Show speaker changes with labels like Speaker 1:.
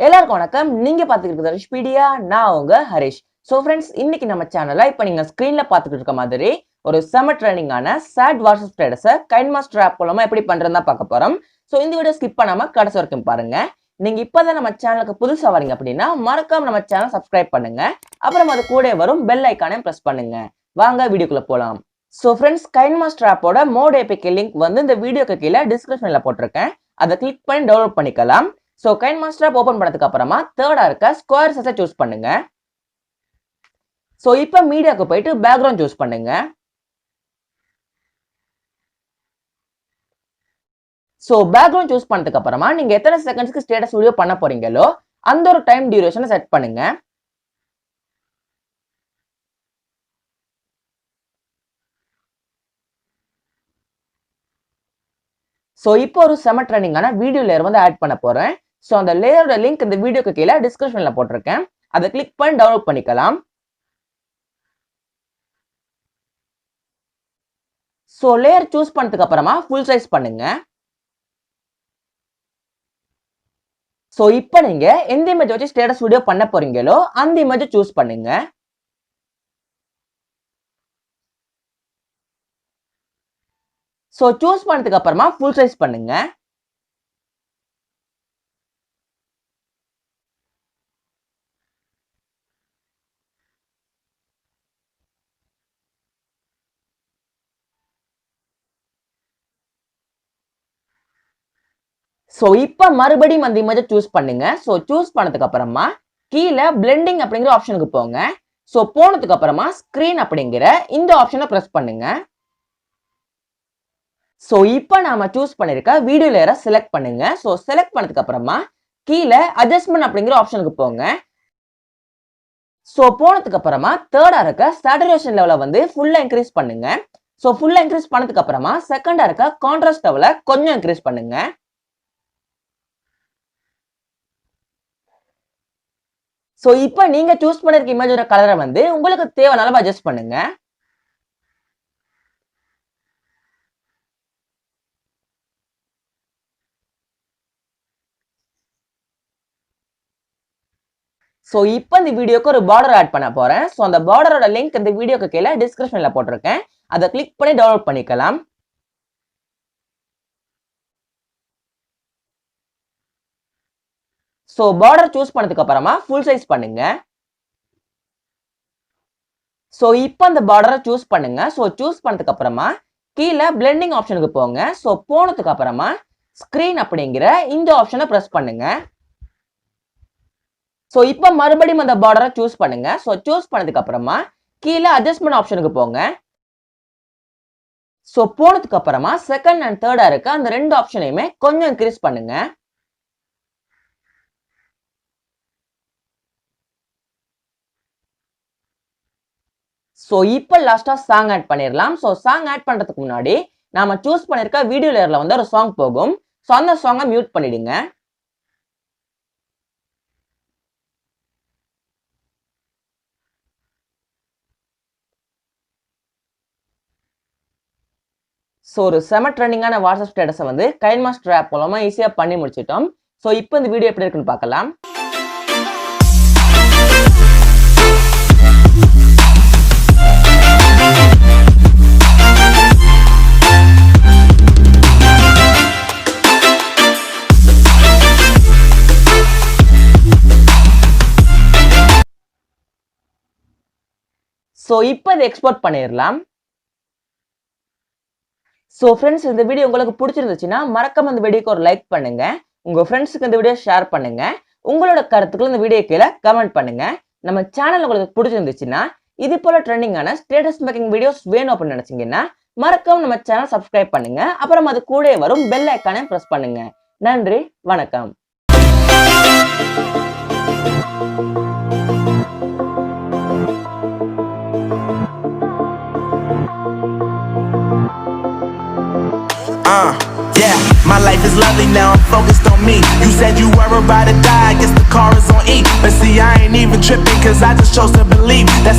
Speaker 1: எல்லாருக்கும் வணக்கம். நீங்க பாத்துக்கிட்டு இருக்கிறது ஹரிஷ்பீடியா. நான் உங்க ஹரிஷ். சோ ஃப்ரெண்ட்ஸ், இன்னைக்கு நம்ம சேனல்ல இப்ப நீங்க ஸ்கிரீன்ல பாத்துக்கிட்டு இருக்க மாதிரி ஒரு செம ட்ரெண்டிங்கான சாட் வாட்ஸ்அப் ஸ்டேட்டஸை கைன்மாஸ்டர் ஆப் மூலமா எப்படி பண்றதுதான் பார்க்க போறோம். சோ இந்த வீடியோ ஸ்கிப் பண்ணாம கடைசி வரைக்கும் பாருங்க. நீங்க இப்பதான் நம்ம சேனலுக்கு புதுசா வரீங்க அப்படின்னா மறக்காம நம்ம சேனல் சப்ஸ்கிரைப் பண்ணுங்க. அப்புறம் அது கூட வரும் பெல் ஐக்கானையும் பிரஸ் பண்ணுங்க. வாங்க வீடியோக்குள்ள போலாம். சோ ஃப்ரெண்ட்ஸ், கைன்மாஸ்டர் ஆப்போட மோட் ஏபிகே லிங்க் வந்து இந்த வீடியோக்கு கீழே டிஸ்கிரிப்ஷன்ல போட்டிருக்கேன். அதை கிளிக் பண்ணி டவுன்லோட் பண்ணிக்கலாம். சோ கைன்மாஸ்டர் ஆப் ஓபன் பண்ணதுக்கு அப்புறமா தேர்டா இருக்க ஸ்கொயர் சைஸை சூஸ் பண்ணுங்க. சோ இப்போ மீடியாக்கு போயிட்டு பேக்ரவுண்ட் சூஸ் பண்ணுங்க. சோ பேக்ரவுண்ட் சூஸ் பண்ணதுக்கு அப்புறமா நீங்க எத்தனை செகண்ட்ஸ்க்கு ஸ்டேட்டஸ் வீடியோ பண்ண போறீங்களோ அந்த ஒரு டைம் டியூரேஷனை செட் பண்ணுங்க. சோ இப்போ ஒரு செம ட்ரெண்டிங்கான வீடியோ லேயர் வந்து ஆட் பண்ண போறேன். சோ அந்த லேயரோட லிங்க் இந்த வீடியோக்கு கீழே டிஸ்கிரிப்ஷன்ல போட்டிருக்கேன். அதை கிளிக் பண்ணி டவுன்லோட் பண்ணிக்கலாம். சோ லேயர் சூஸ் பண்ணதுக்கு அப்புறமா ஃபுல் சைஸ் பண்ணுங்க. சோ இப்போ நீங்க எந்த இமேஜ் வச்சு ஸ்டேட்டஸ் வீடியோ பண்ண போறீங்களோ அந்த இமேஜை சூஸ் பண்ணுங்க. சோ சூஸ் பண்ணதுக்கு அப்புறமா ஃபுல் சைஸ் பண்ணுங்க. சோ இப்போ மறுபடியும் அந்த இமேஜை சூஸ் பண்ணுங்க. சோ சூஸ் பண்ணதுக்கு அப்புறமா கீழே பிளெண்டிங் அப்படிங்கிற ஆப்ஷனுக்கு போங்க. சோ போனதுக்கு அப்புறமா ஸ்கிரீன் அப்படிங்கிற இந்த ஆப்ஷனை பிரஸ் பண்ணுங்க. சோ இப்போ நாம சூஸ் பண்ணிருக்க வீடியோ லேயரை செலக்ட் பண்ணுங்க. சோ செலக்ட் பண்ணதுக்கு அப்புறமா கீழே அட்ஜஸ்ட்மெண்ட் அப்படிங்கிற ஆப்ஷனுக்கு போங்க. சோ போனதுக்கு அப்புறமா தேர்டா இருக்க சேச்சுரேஷன் லெவலை வந்து ஃபுல்லா இன்க்ரீஸ் பண்ணுங்க. சோ ஃபுல்லா இன்க்ரீஸ் பண்ணதுக்கு அப்புறமா செகண்டா இருக்க கான்ட்ராஸ்ட் லெவலை கொஞ்சம் இன்க்ரீஸ் பண்ணுங்க. சோ இப்போ நீங்க சூஸ் பண்ணிருக்க இமேஜோட கலரை வந்து உங்களுக்கு தேவையான அளவு அட்ஜஸ்ட் பண்ணுங்க. சோ இப்போ இந்த வீடியோக்கு ஒரு பார்டர் ஆட் பண்ண போறேன். சோ அந்த பார்டரோட லிங்க் இந்த வீடியோக்கு கீழே டிஸ்கிரிப்ஷன்ல போட்டிருக்கேன். அதை கிளிக் பண்ணி டவுன்லோட் பண்ணிக்கலாம். சோ பார்டர் சூஸ் பண்ணதுக்கு அப்புறமா ஃபுல் சைஸ் பண்ணுங்க. சோ இப்போ அந்த பார்டரை சூஸ் பண்ணுங்க. சோ சூஸ் பண்ணதுக்கு அப்புறமா கீழே பிளெண்டிங் ஆப்ஷனுக்கு போங்க. சோ போனதுக்கு அப்புறமா ஸ்கிரீன் அப்படிங்கிற இந்த ஆப்ஷனை பிரஸ் பண்ணுங்க. சோ இப்போ மறுபடியும் அந்த பார்டரை சூஸ் பண்ணுங்க. சோ சூஸ் பண்ணதுக்கு அப்புறமா கீழே அட்ஜஸ்ட்மெண்ட் ஆப்ஷனுக்கு போங்க. சோ போனதுக்கு அப்புறமா செகண்ட் அண்ட் தேர்டா இருக்க அந்த ரெண்டு ஆப்ஷனையுமே கொஞ்சம் இன்க்ரீஸ் பண்ணுங்க. சோ இப்போ லாஸ்டா சாங் ஆட் பண்ணிடலாம். சோ சாங் ஆட் பண்றதுக்கு முன்னாடி நாம சூஸ் பண்ணிருக்க வீடியோ லேயர்ல வந்து ஒரு சாங் போகும். சோ அந்த சாங்கை மியூட் பண்ணிடுங்க. சோ ஒரு செம ட்ரெண்டிங்கான வாட்ஸ்அப் ஸ்டேட்டஸை வந்து கைன்மாஸ்டர் ஆப் மூலமா ஈஸியா பண்ணி முடிச்சிட்டோம். சோ இப்போ இந்த வீடியோ எப்படி இருக்குன்னு பார்க்கலாம். சோ இப்போ இதை எக்ஸ்போர்ட் பண்ணிடலாம். சோ ஃப்ரெண்ட்ஸ், இந்த வீடியோ உங்களுக்கு பிடிச்சிருந்துச்சுன்னா மறக்காம இந்த வீடியோக்கு ஒரு லைக் பண்ணுங்க. உங்க ஃப்ரெண்ட்ஸுக்கு இந்த வீடியோ ஷேர் பண்ணுங்க. உங்களோட கருத்துக்கள் இந்த வீடியோ கீழே கமெண்ட் பண்ணுங்க. நம்ம சேனல் உங்களுக்கு பிடிச்சிருந்துச்சுன்னா இது போல ட்ரெண்டிங்கான ஸ்டேட்டஸ் மேக்கிங் வீடியோஸ் வேணும் அப்படின்னு நினைச்சீங்கன்னா மறக்காம நம்ம சேனல் சப்ஸ்கிரைப் பண்ணுங்க. அப்புறம் அது கூட வரும் பெல் ஐக்கானை பிரஸ் பண்ணுங்க. நன்றி, வணக்கம்.
Speaker 2: Yeah, my life is lovely now, I'm focused on me. You said you were about to die, I guess the car is on E. But see, I ain't even tripping, cause I just chose to believe. That's